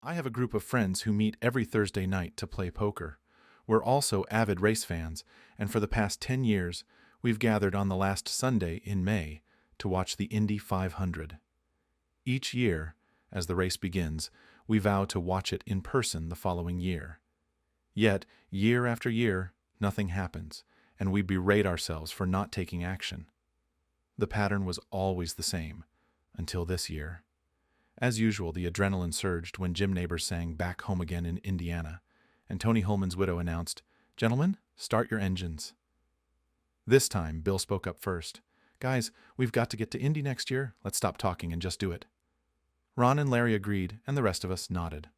I have a group of friends who meet every Thursday night to play poker. We're also avid race fans, and for the past 10 years, we've gathered on the last Sunday in May to watch the Indy 500. Each year, as the race begins, we vow to watch it in person the following year. Yet, year after year, nothing happens, and we berate ourselves for not taking action. The pattern was always the same, until this year. As usual, the adrenaline surged when gym neighbors sang "Back Home Again" in Indiana, and Tony Holman's widow announced, "Gentlemen, start your engines." This time, Bill spoke up first. "Guys, we've got to get to Indy next year. Let's stop talking and just do it." Ron and Larry agreed, and the rest of us nodded.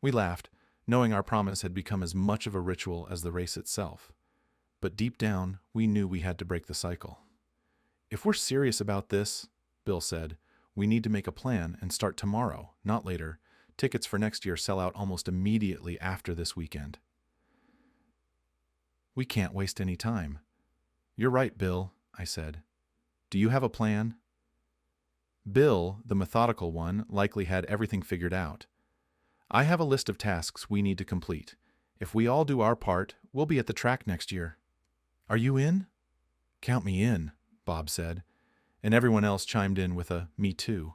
We laughed, knowing our promise had become as much of a ritual as the race itself. But deep down, we knew we had to break the cycle. "If we're serious about this," Bill said, "we need to make a plan and start tomorrow, not later. Tickets for next year sell out almost immediately after this weekend." "We can't waste any time." "You're right, Bill," I said. "Do you have a plan?" Bill, the methodical one, likely had everything figured out. "I have a list of tasks we need to complete. If we all do our part, we'll be at the track next year." "Are you in?" "Count me in," Bob said, and everyone else chimed in with a "me too."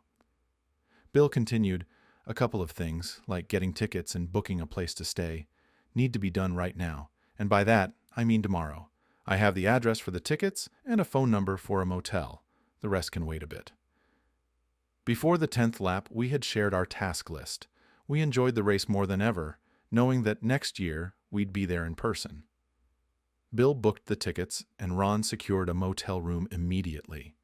Bill continued, "A couple of things, like getting tickets and booking a place to stay, need to be done right now, and by that, I mean tomorrow. I have the address for the tickets and a phone number for a motel. The rest can wait a bit." Before the 10th lap, we had shared our task list. We enjoyed the race more than ever, knowing that next year we'd be there in person. Bill booked the tickets, and Ron secured a motel room immediately.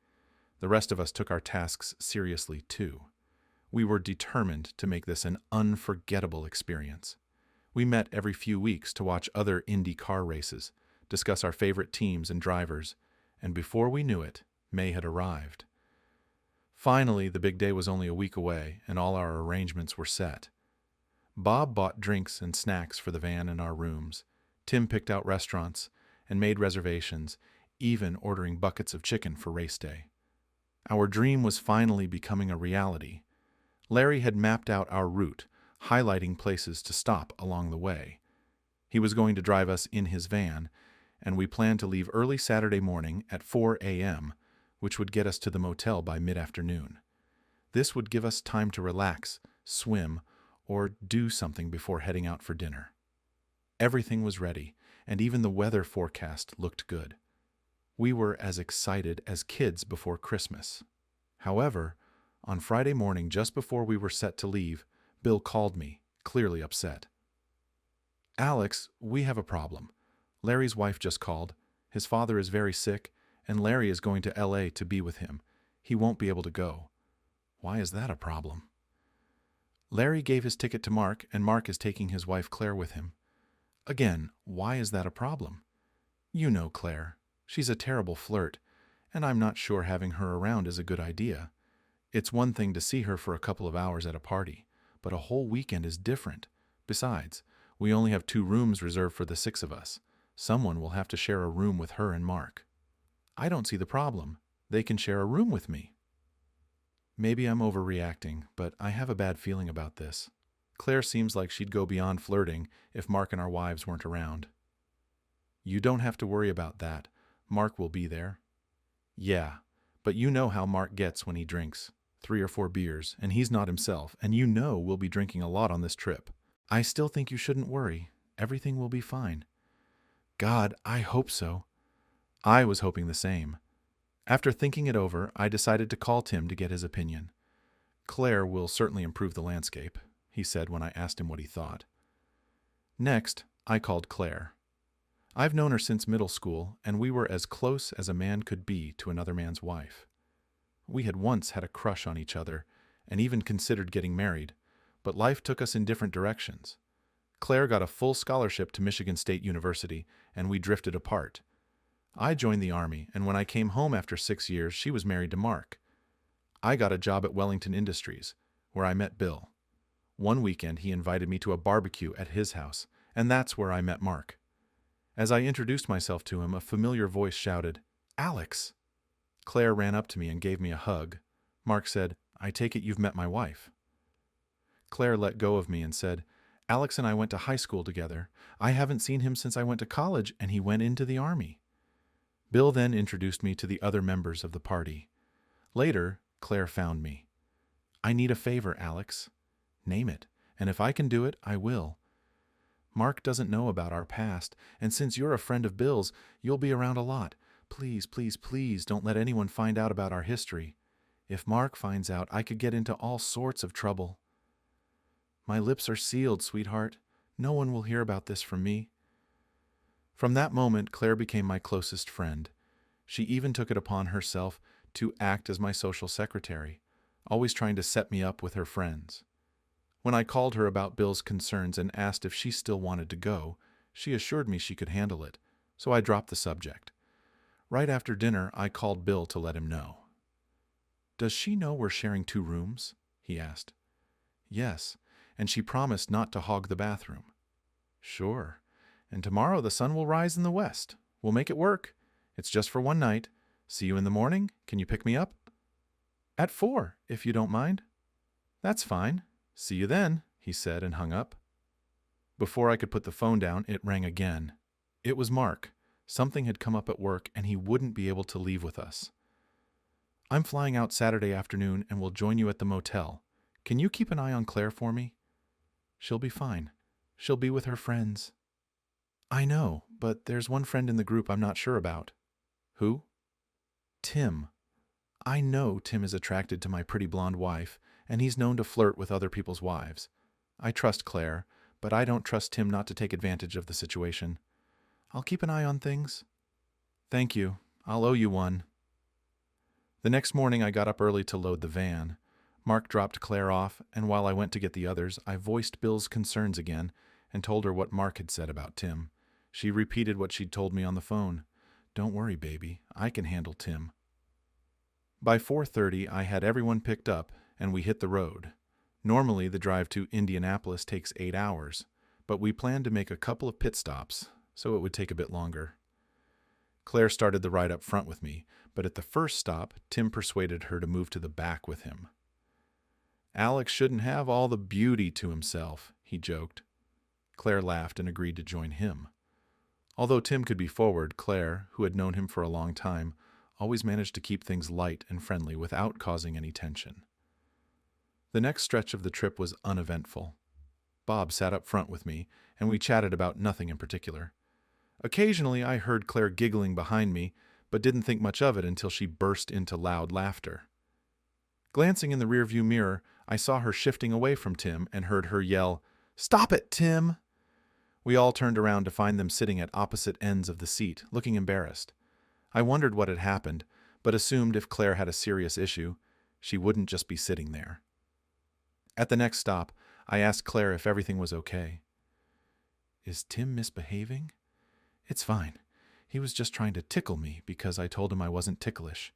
The rest of us took our tasks seriously, too. We were determined to make this an unforgettable experience. We met every few weeks to watch other Indy car races, discuss our favorite teams and drivers, and before we knew it, May had arrived. Finally, the big day was only a week away, and all our arrangements were set. Bob bought drinks and snacks for the van and our rooms. Tim picked out restaurants and made reservations, even ordering buckets of chicken for race day. Our dream was finally becoming a reality. Larry had mapped out our route, highlighting places to stop along the way. He was going to drive us in his van, and we planned to leave early Saturday morning at 4 a.m., which would get us to the motel by mid-afternoon. This would give us time to relax, swim, or do something before heading out for dinner. Everything was ready, and even the weather forecast looked good. We were as excited as kids before Christmas. However, on Friday morning, just before we were set to leave, Bill called me, clearly upset. "Alex, we have a problem. Larry's wife just called. His father is very sick, and Larry is going to LA to be with him. He won't be able to go." "Why is that a problem?" "Larry gave his ticket to Mark, and Mark is taking his wife Claire with him." "Again, why is that a problem?" "You know Claire. She's a terrible flirt, and I'm not sure having her around is a good idea. It's one thing to see her for a couple of hours at a party, but a whole weekend is different. Besides, we only have 2 rooms reserved for the 6 of us. Someone will have to share a room with her and Mark." "I don't see the problem. They can share a room with me." "Maybe I'm overreacting, but I have a bad feeling about this. Claire seems like she'd go beyond flirting if Mark and our wives weren't around." "You don't have to worry about that. Mark will be there." "Yeah, but you know how Mark gets when he drinks. 3 or 4 beers, and he's not himself, and you know we'll be drinking a lot on this trip. I still think you shouldn't worry. Everything will be fine." "God, I hope so." I was hoping the same. After thinking it over, I decided to call Tim to get his opinion. "Claire will certainly improve the landscape," he said when I asked him what he thought. Next, I called Claire. I've known her since middle school, and we were as close as a man could be to another man's wife. We had once had a crush on each other, and even considered getting married, but life took us in different directions. Claire got a full scholarship to Michigan State University, and we drifted apart. I joined the Army, and when I came home after 6 years, she was married to Mark. I got a job at Wellington Industries, where I met Bill. One weekend, he invited me to a barbecue at his house, and that's where I met Mark. As I introduced myself to him, a familiar voice shouted, "Alex!" Claire ran up to me and gave me a hug. Mark said, "I take it you've met my wife." Claire let go of me and said, "Alex and I went to high school together. I haven't seen him since I went to college, and he went into the army." Bill then introduced me to the other members of the party. Later, Claire found me. "I need a favor, Alex." "Name it, and if I can do it, I will." "Mark doesn't know about our past, and since you're a friend of Bill's, you'll be around a lot. Please, please, please don't let anyone find out about our history. If Mark finds out, I could get into all sorts of trouble." "My lips are sealed, sweetheart. No one will hear about this from me." From that moment, Claire became my closest friend. She even took it upon herself to act as my social secretary, always trying to set me up with her friends. When I called her about Bill's concerns and asked if she still wanted to go, she assured me she could handle it, so I dropped the subject. Right after dinner, I called Bill to let him know. "Does she know we're sharing 2 rooms?" he asked. "Yes, and she promised not to hog the bathroom." "Sure. And tomorrow the sun will rise in the west. We'll make it work. It's just for one night. See you in the morning. Can you pick me up?" "At 4, if you don't mind." "That's fine. See you then," he said and hung up. Before I could put the phone down, it rang again. It was Mark. Something had come up at work and he wouldn't be able to leave with us. "I'm flying out Saturday afternoon and will join you at the motel. Can you keep an eye on Claire for me?" "She'll be fine. She'll be with her friends." "I know, but there's one friend in the group I'm not sure about." "Who?" "Tim. I know Tim is attracted to my pretty blonde wife, and he's known to flirt with other people's wives. I trust Claire, but I don't trust Tim not to take advantage of the situation. I'll keep an eye on things." "Thank you. I'll owe you one." The next morning I got up early to load the van. Mark dropped Claire off, and while I went to get the others, I voiced Bill's concerns again and told her what Mark had said about Tim. She repeated what she'd told me on the phone. "Don't worry, baby. I can handle Tim." By 4:30, I had everyone picked up, and we hit the road. Normally, the drive to Indianapolis takes 8 hours, but we planned to make a couple of pit stops, so it would take a bit longer. Claire started the ride up front with me, but at the first stop, Tim persuaded her to move to the back with him. "Alex shouldn't have all the beauty to himself," he joked. Claire laughed and agreed to join him. Although Tim could be forward, Claire, who had known him for a long time, always managed to keep things light and friendly without causing any tension. The next stretch of the trip was uneventful. Bob sat up front with me, and we chatted about nothing in particular. Occasionally I heard Claire giggling behind me, but didn't think much of it until she burst into loud laughter. Glancing in the rearview mirror, I saw her shifting away from Tim and heard her yell, "Stop it, Tim!" We all turned around to find them sitting at opposite ends of the seat, looking embarrassed. I wondered what had happened, but assumed if Claire had a serious issue, she wouldn't just be sitting there. At the next stop, I asked Claire if everything was okay. "Is Tim misbehaving?" "It's fine. He was just trying to tickle me because I told him I wasn't ticklish.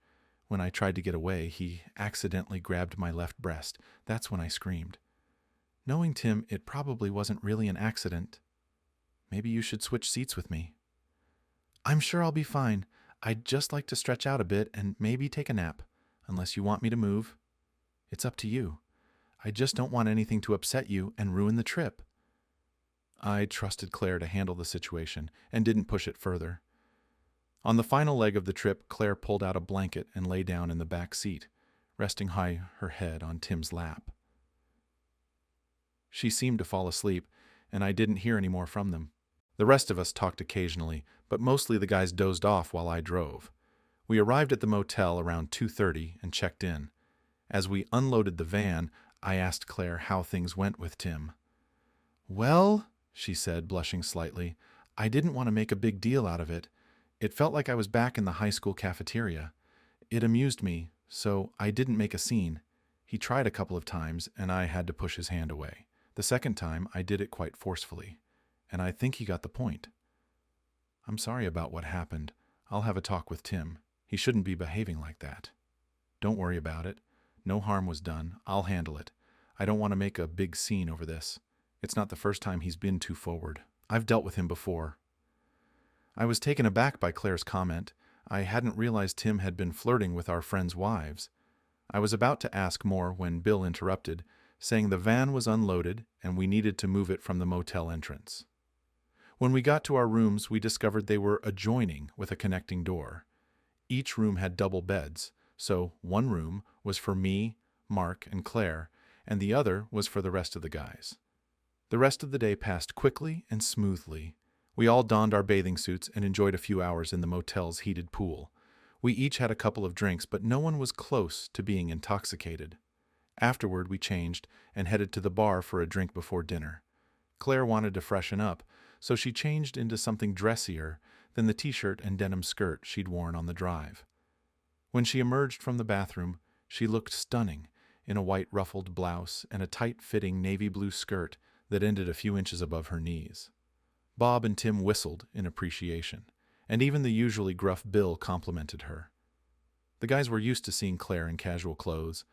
When I tried to get away, he accidentally grabbed my left breast. That's when I screamed. Knowing Tim, it probably wasn't really an accident. Maybe you should switch seats with me." "I'm sure I'll be fine. I'd just like to stretch out a bit and maybe take a nap, unless you want me to move. It's up to you. I just don't want anything to upset you and ruin the trip." I trusted Claire to handle the situation and didn't push it further. On the final leg of the trip, Claire pulled out a blanket and lay down in the back seat, resting high her head on Tim's lap. She seemed to fall asleep, and I didn't hear any more from them. The rest of us talked occasionally, but mostly the guys dozed off while I drove. We arrived at the motel around 2:30 and checked in. As we unloaded the van, I asked Claire how things went with Tim. "Well," she said, blushing slightly, "I didn't want to make a big deal out of it. It felt like I was back in the high school cafeteria. It amused me, so I didn't make a scene. He tried a couple of times, and I had to push his hand away. The second time, I did it quite forcefully, and I think he got the point. I'm sorry about what happened. I'll have a talk with Tim. He shouldn't be behaving like that. Don't worry about it. No harm was done. I'll handle it. I don't want to make a big scene over this. It's not the first time he's been too forward. I've dealt with him before." I was taken aback by Claire's comment. I hadn't realized Tim had been flirting with our friends' wives. I was about to ask more when Bill interrupted, saying the van was unloaded and we needed to move it from the motel entrance. When we got to our rooms, we discovered they were adjoining with a connecting door. Each room had double beds, so one room was for me, Mark, and Claire, and the other was for the rest of the guys. The rest of the day passed quickly and smoothly. We all donned our bathing suits and enjoyed a few hours in the motel's heated pool. We each had a couple of drinks, but no one was close to being intoxicated. Afterward, we changed and headed to the bar for a drink before dinner. Claire wanted to freshen up, so she changed into something dressier than the t-shirt and denim skirt she'd worn on the drive. When she emerged from the bathroom, she looked stunning in a white ruffled blouse and a tight-fitting navy blue skirt that ended a few inches above her knees. Bob and Tim whistled in appreciation, and even the usually gruff Bill complimented her. The guys were used to seeing Claire in casual clothes,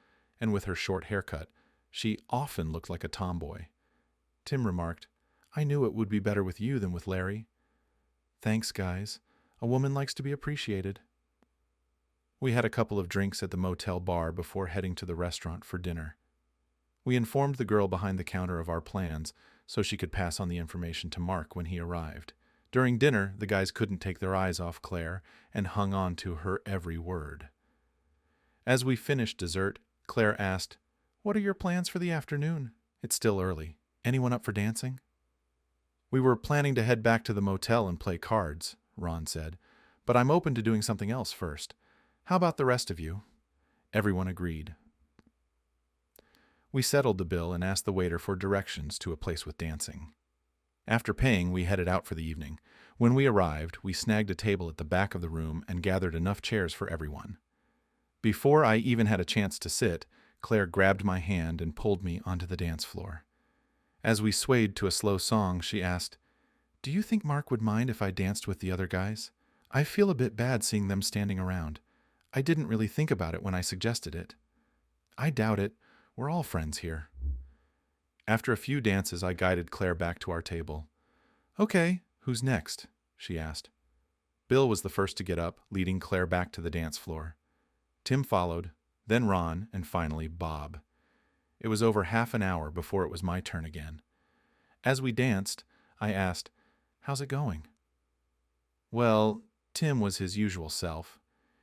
and with her short haircut, she often looked like a tomboy. Tim remarked, "I knew it would be better with you than with Larry." "Thanks, guys. A woman likes to be appreciated." We had a couple of drinks at the motel bar before heading to the restaurant for dinner. We informed the girl behind the counter of our plans so she could pass on the information to Mark when he arrived. During dinner, the guys couldn't take their eyes off Claire and hung on to her every word. As we finished dessert, Claire asked, "What are your plans for the afternoon? It's still early. Anyone up for dancing?" "We were planning to head back to the motel and play cards," Ron said, "but I'm open to doing something else first. How about the rest of you?" Everyone agreed. We settled the bill and asked the waiter for directions to a place with dancing. After paying, we headed out for the evening. When we arrived, we snagged a table at the back of the room and gathered enough chairs for everyone. Before I even had a chance to sit, Claire grabbed my hand and pulled me onto the dance floor. As we swayed to a slow song, she asked, "Do you think Mark would mind if I danced with the other guys? I feel a bit bad seeing them standing around. I didn't really think about it when I suggested it." "I doubt it. We're all friends here." After a few dances, I guided Claire back to our table. "Okay, who's next?" she asked. Bill was the first to get up, leading Claire back to the dance floor. Tim followed, then Ron, and finally Bob. It was over half an hour before it was my turn again. As we danced, I asked, "How's it going?" Well, Tim was his usual self.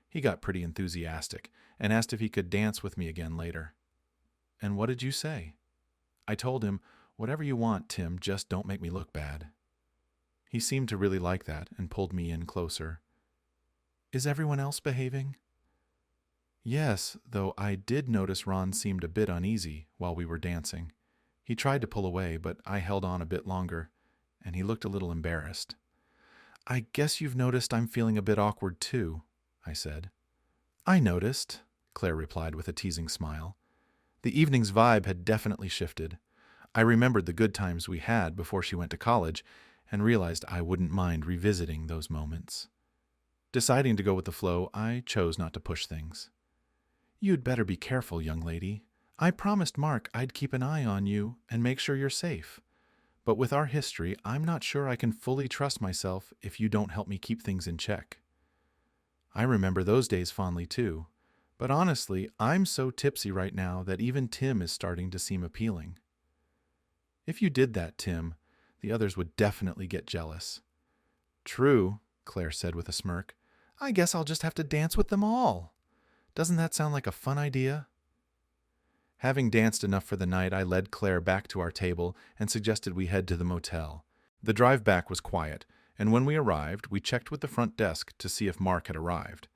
He got pretty enthusiastic and asked if he could dance with me again later. "And what did you say?" I told him, "Whatever you want, Tim, just don't make me look bad." He seemed to really like that and pulled me in closer. "Is everyone else behaving?" "Yes, though I did notice Ron seemed a bit uneasy while we were dancing. He tried to pull away, but I held on a bit longer, and he looked a little embarrassed." "I guess you've noticed I'm feeling a bit awkward too," I said. "I noticed," Claire replied with a teasing smile. The evening's vibe had definitely shifted. I remembered the good times we had before she went to college and realized I wouldn't mind revisiting those moments. Deciding to go with the flow, I chose not to push things. "You'd better be careful, young lady. I promised Mark I'd keep an eye on you and make sure you're safe. But with our history, I'm not sure I can fully trust myself if you don't help me keep things in check." I remember those days fondly too. But honestly, I'm so tipsy right now that even Tim is starting to seem appealing. "If you did that, Tim, the others would definitely get jealous." "True," Claire said with a smirk. "I guess I'll just have to dance with them all. Doesn't that sound like a fun idea?" Having danced enough for the night, I led Claire back to our table and suggested we head to the motel. The drive back was quiet, and when we arrived, we checked with the front desk to see if Mark had arrived.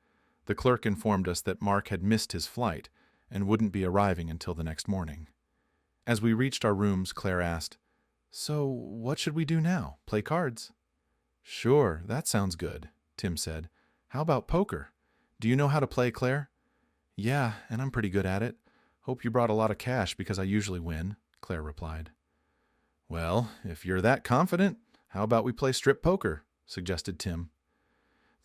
The clerk informed us that Mark had missed his flight and wouldn't be arriving until the next morning. As we reached our rooms, Claire asked, "So, what should we do now? Play cards?" "Sure, that sounds good," Tim said. "How about poker? Do you know how to play, Claire?" "Yeah, and I'm pretty good at it. Hope you brought a lot of cash because I usually win," Claire replied. "Well, if you're that confident, how about we play strip poker?" suggested Tim.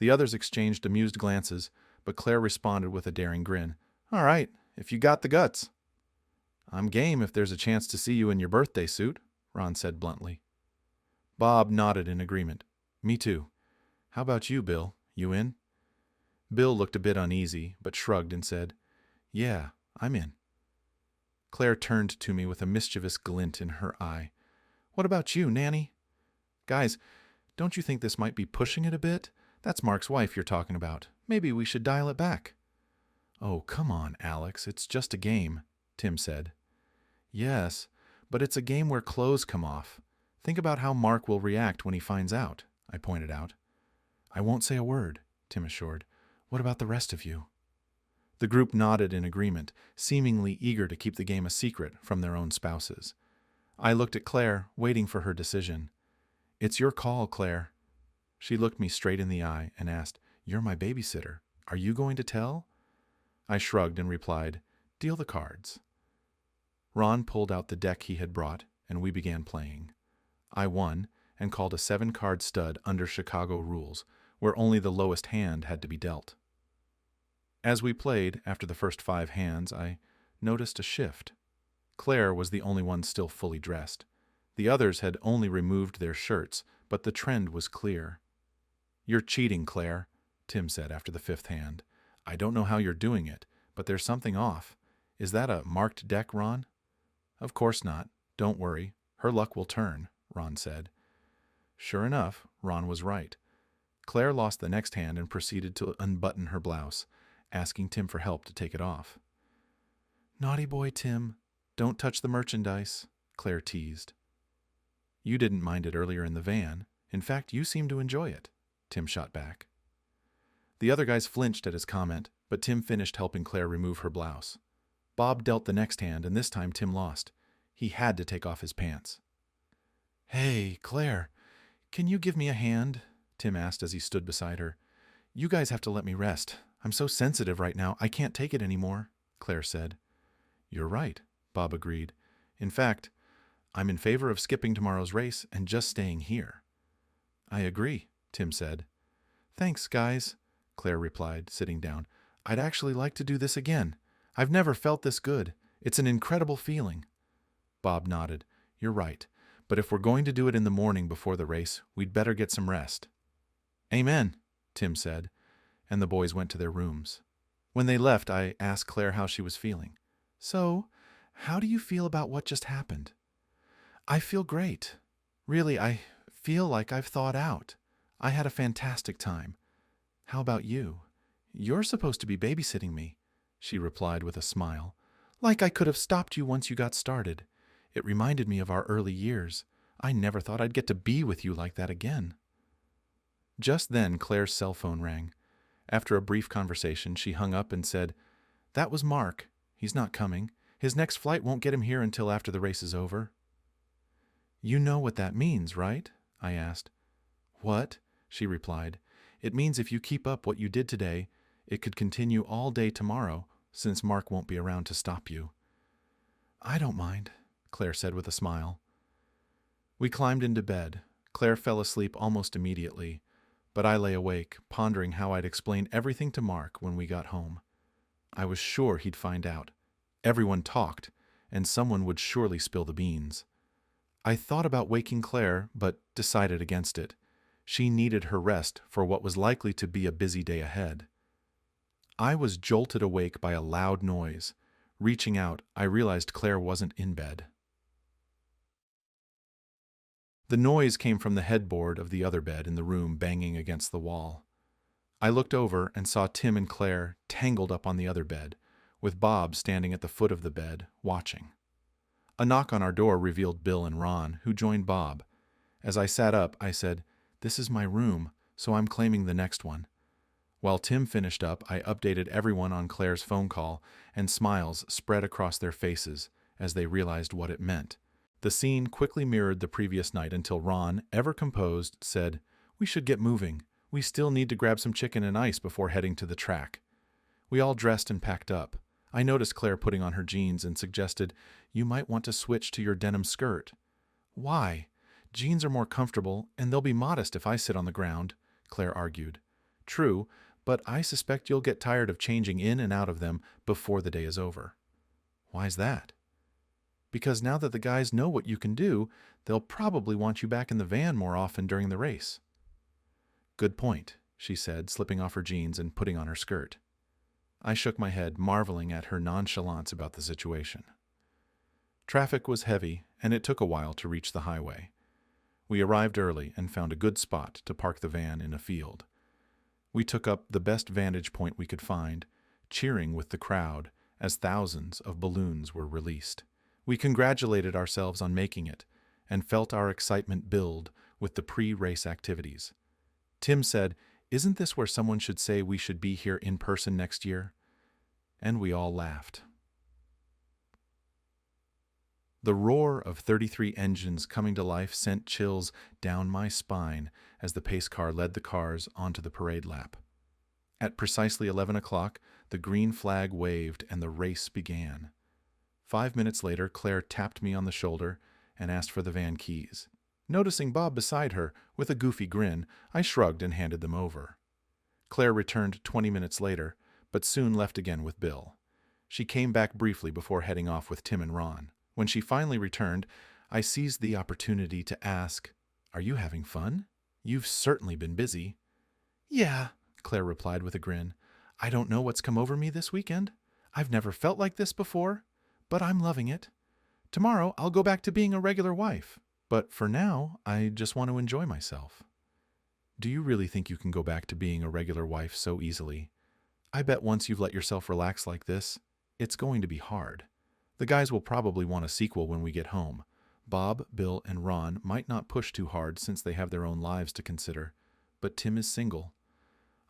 The others exchanged amused glances, but Claire responded with a daring grin. "All right, if you got the guts." "I'm game if there's a chance to see you in your birthday suit," Ron said bluntly. Bob nodded in agreement. "Me too. How about you, Bill? You in?" Bill looked a bit uneasy, but shrugged and said, "Yeah, I'm in." Claire turned to me with a mischievous glint in her eye. What about you, Nanny? Guys, don't you think this might be pushing it a bit? That's Mark's wife you're talking about. Maybe we should dial it back. Oh, come on, Alex. It's just a game, Tim said. Yes, but it's a game where clothes come off. Think about how Mark will react when he finds out, I pointed out. I won't say a word, Tim assured. What about the rest of you? The group nodded in agreement, seemingly eager to keep the game a secret from their own spouses. I looked at Claire, waiting for her decision. It's your call, Claire. She looked me straight in the eye and asked, You're my babysitter. Are you going to tell? I shrugged and replied, Deal the cards. Ron pulled out the deck he had brought, and we began playing. I won, and called a 7-card stud under Chicago rules, where only the lowest hand had to be dealt. As we played, after the first 5 hands, I noticed a shift. Claire was the only one still fully dressed. The others had only removed their shirts, but the trend was clear. You're cheating, Claire, Tim said after the 5th hand. I don't know how you're doing it, but there's something off. Is that a marked deck, Ron? Of course not. Don't worry. Her luck will turn, Ron said. Sure enough, Ron was right. Claire lost the next hand and proceeded to unbutton her blouse, asking Tim for help to take it off. Naughty boy, Tim. Don't touch the merchandise, Claire teased. You didn't mind it earlier in the van. In fact, you seemed to enjoy it, Tim shot back. The other guys flinched at his comment, but Tim finished helping Claire remove her blouse. Bob dealt the next hand, and this time Tim lost. He had to take off his pants. Hey, Claire, can you give me a hand? Tim asked as he stood beside her. You guys have to let me rest. I'm so sensitive right now, I can't take it anymore, Claire said. You're right, Bob agreed. In fact, I'm in favor of skipping tomorrow's race and just staying here. I agree, Tim said. Thanks, guys, Claire replied, sitting down. I'd actually like to do this again. I've never felt this good. It's an incredible feeling. Bob nodded. You're right, but if we're going to do it in the morning before the race, we'd better get some rest. Amen, Tim said, and the boys went to their rooms. When they left, I asked Claire how she was feeling. So, how do you feel about what just happened? I feel great. Really, I feel like I've thawed out. I had a fantastic time. How about you? You're supposed to be babysitting me, she replied with a smile. Like I could have stopped you once you got started. It reminded me of our early years. I never thought I'd get to be with you like that again. Just then, Claire's cell phone rang. After a brief conversation, she hung up and said, That was Mark. He's not coming. His next flight won't get him here until after the race is over. You know what that means, right? I asked. What? She replied. It means if you keep up what you did today, it could continue all day tomorrow, since Mark won't be around to stop you. I don't mind, Claire said with a smile. We climbed into bed. Claire fell asleep almost immediately, but I lay awake, pondering how I'd explain everything to Mark when we got home. I was sure he'd find out. Everyone talked, and someone would surely spill the beans. I thought about waking Claire, but decided against it. She needed her rest for what was likely to be a busy day ahead. I was jolted awake by a loud noise. Reaching out, I realized Claire wasn't in bed. The noise came from the headboard of the other bed in the room banging against the wall. I looked over and saw Tim and Claire tangled up on the other bed, with Bob standing at the foot of the bed, watching. A knock on our door revealed Bill and Ron, who joined Bob. As I sat up, I said, This is my room, so I'm claiming the next one. While Tim finished up, I updated everyone on Claire's phone call, and smiles spread across their faces as they realized what it meant. The scene quickly mirrored the previous night until Ron, ever composed, said, We should get moving. We still need to grab some chicken and ice before heading to the track. We all dressed and packed up. I noticed Claire putting on her jeans and suggested, You might want to switch to your denim skirt. Why? Jeans are more comfortable, and they'll be modest if I sit on the ground, Claire argued. True, but I suspect you'll get tired of changing in and out of them before the day is over. Why's that? Because now that the guys know what you can do, they'll probably want you back in the van more often during the race. Good point, she said, slipping off her jeans and putting on her skirt. I shook my head, marveling at her nonchalance about the situation. Traffic was heavy, and it took a while to reach the highway. We arrived early and found a good spot to park the van in a field. We took up the best vantage point we could find, cheering with the crowd as thousands of balloons were released. We congratulated ourselves on making it and felt our excitement build with the pre-race activities. Tim said, "Isn't this where someone should say we should be here in person next year?" And we all laughed. The roar of 33 engines coming to life sent chills down my spine as the pace car led the cars onto the parade lap. At precisely 11 o'clock, the green flag waved and the race began. 5 minutes later, Claire tapped me on the shoulder and asked for the van keys. Noticing Bob beside her, with a goofy grin, I shrugged and handed them over. Claire returned 20 minutes later, but soon left again with Bill. She came back briefly before heading off with Tim and Ron. When she finally returned, I seized the opportunity to ask, "Are you having fun? You've certainly been busy." "Yeah," Claire replied with a grin. "I don't know what's come over me this weekend. I've never felt like this before, but I'm loving it. Tomorrow I'll go back to being a regular wife, but for now I just want to enjoy myself." "Do you really think you can go back to being a regular wife so easily? I bet once you've let yourself relax like this, it's going to be hard. The guys will probably want a sequel when we get home. Bob, Bill, and Ron might not push too hard since they have their own lives to consider, but Tim is single."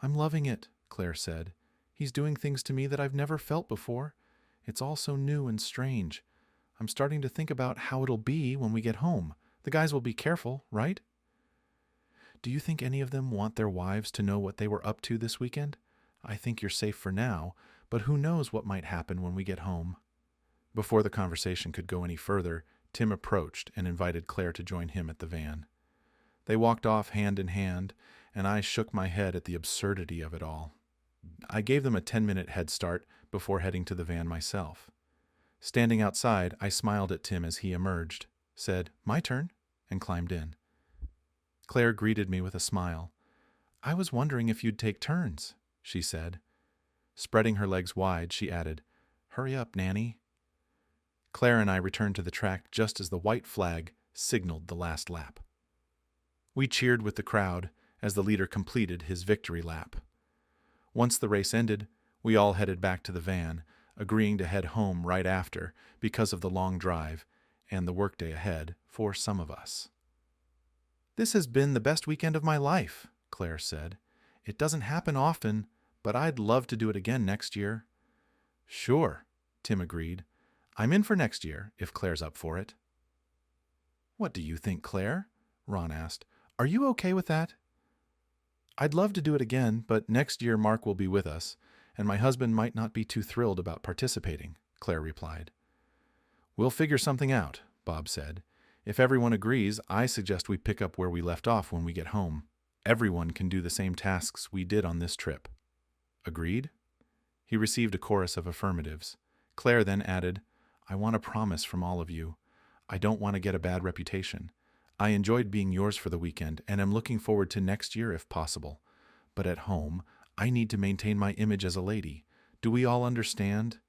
"I'm loving it," Claire said. "He's doing things to me that I've never felt before. It's all so new and strange. I'm starting to think about how it'll be when we get home. The guys will be careful, right?" "Do you think any of them want their wives to know what they were up to this weekend? I think you're safe for now, but who knows what might happen when we get home." Before the conversation could go any further, Tim approached and invited Claire to join him at the van. They walked off hand in hand, and I shook my head at the absurdity of it all. I gave them a 10-minute head start before heading to the van myself. Standing outside, I smiled at Tim as he emerged, said, "My turn," and climbed in. Claire greeted me with a smile. "I was wondering if you'd take turns," she said. Spreading her legs wide, she added, "Hurry up, Nanny." Claire and I returned to the track just as the white flag signaled the last lap. We cheered with the crowd as the leader completed his victory lap. Once the race ended, we all headed back to the van, agreeing to head home right after because of the long drive and the workday ahead for some of us. "This has been the best weekend of my life," Claire said. "It doesn't happen often, but I'd love to do it again next year." "Sure," Tim agreed. "I'm in for next year, if Claire's up for it." "What do you think, Claire?" Ron asked. "Are you okay with that?" "I'd love to do it again, but next year Mark will be with us, and my husband might not be too thrilled about participating," Claire replied. "We'll figure something out," Bob said. "If everyone agrees, I suggest we pick up where we left off when we get home. Everyone can do the same tasks we did on this trip." "Agreed?" He received a chorus of affirmatives. Claire then added, "I want a promise from all of you. I don't want to get a bad reputation. I enjoyed being yours for the weekend and am looking forward to next year if possible. But at home, I need to maintain my image as a lady. Do we all understand?"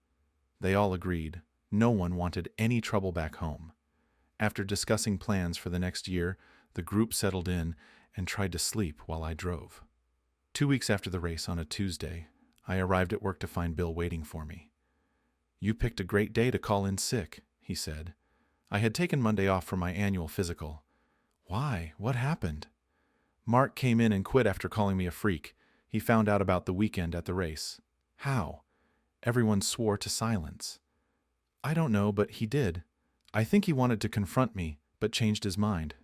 They all agreed. No one wanted any trouble back home. After discussing plans for the next year, the group settled in and tried to sleep while I drove. 2 weeks after the race on a Tuesday, I arrived at work to find Bill waiting for me. "You picked a great day to call in sick," he said. I had taken Monday off for my annual physical. "Why? What happened?" "Mark came in and quit after calling me a freak. He found out about the weekend at the race." "How?" Everyone swore to silence. "I don't know, but he did. I think he wanted to confront me, but changed his mind.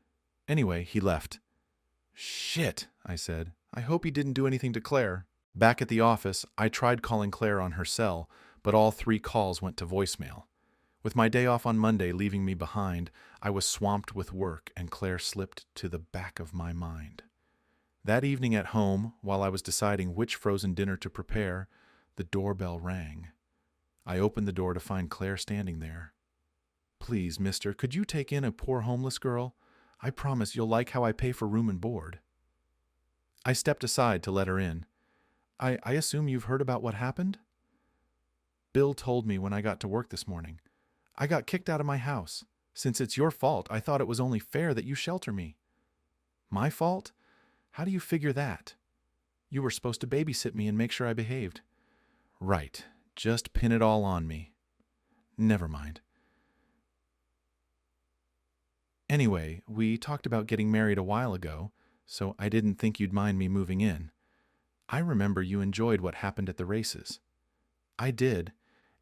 Anyway, he left." "Shit," I said. "I hope he didn't do anything to Claire." Back at the office, I tried calling Claire on her cell, but all 3 calls went to voicemail. With my day off on Monday leaving me behind, I was swamped with work, and Claire slipped to the back of my mind. That evening at home, while I was deciding which frozen dinner to prepare, the doorbell rang. I opened the door to find Claire standing there. "Please, mister, could you take in a poor homeless girl? I promise you'll like how I pay for room and board." I stepped aside to let her in. I assume you've heard about what happened?" "Bill told me when I got to work this morning. I got kicked out of my house. Since it's your fault, I thought it was only fair that you shelter me. My fault? How do you figure that? You were supposed to babysit me and make sure I behaved. Right. Just pin it all on me. Never mind. Anyway, we talked about getting married a while ago, so I didn't think you'd mind me moving in. I remember you enjoyed what happened at the races. I did,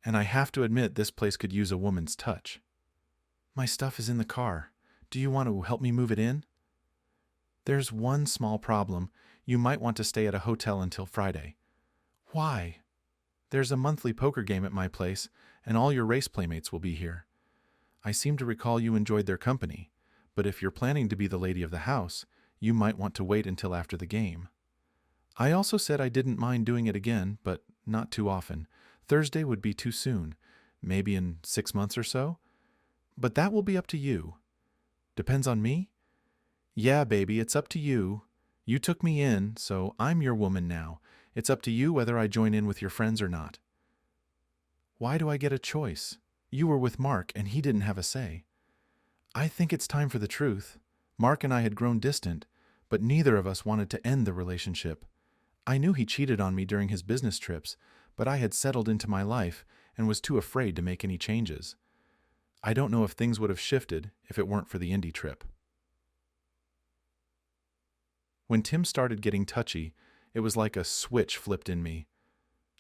and I have to admit this place could use a woman's touch. My stuff is in the car. Do you want to help me move it in? There's one small problem. You might want to stay at a hotel until Friday. Why? There's a monthly poker game at my place, and all your race playmates will be here. I seem to recall you enjoyed their company, but if you're planning to be the lady of the house, you might want to wait until after the game. I also said I didn't mind doing it again, but not too often. Thursday would be too soon, maybe in 6 months or so. But that will be up to you. Depends on me? Yeah, baby, it's up to you. You took me in, so I'm your woman now. It's up to you whether I join in with your friends or not. Why do I get a choice? You were with Mark, and he didn't have a say. I think it's time for the truth. Mark and I had grown distant, but neither of us wanted to end the relationship. I knew he cheated on me during his business trips, but I had settled into my life and was too afraid to make any changes. I don't know if things would have shifted if it weren't for the Indy trip. When Tim started getting touchy, it was like a switch flipped in me.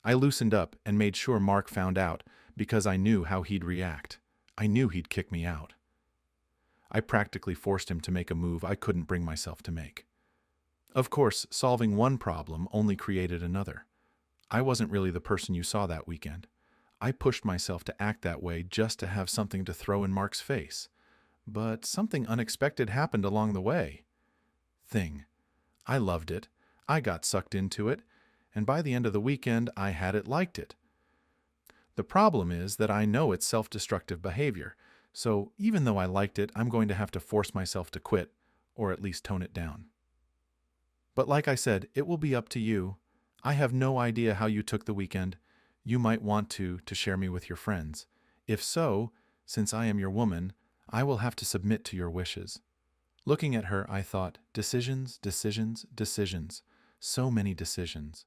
I loosened up and made sure Mark found out because I knew how he'd react. I knew he'd kick me out. I practically forced him to make a move I couldn't bring myself to make. Of course, solving one problem only created another. I wasn't really the person you saw that weekend. I pushed myself to act that way just to have something to throw in Mark's face. But something unexpected happened along the way. I loved it. I got sucked into it, and by the end of the weekend, I had liked it. The problem is that I know it's self-destructive behavior, so even though I liked it, I'm going to have to force myself to quit, or at least tone it down. But like I said, it will be up to you. I have no idea how you took the weekend. You might want to share me with your friends. If so, since I am your woman, I will have to submit to your wishes. Looking at her, I thought, decisions, decisions, decisions. So many decisions.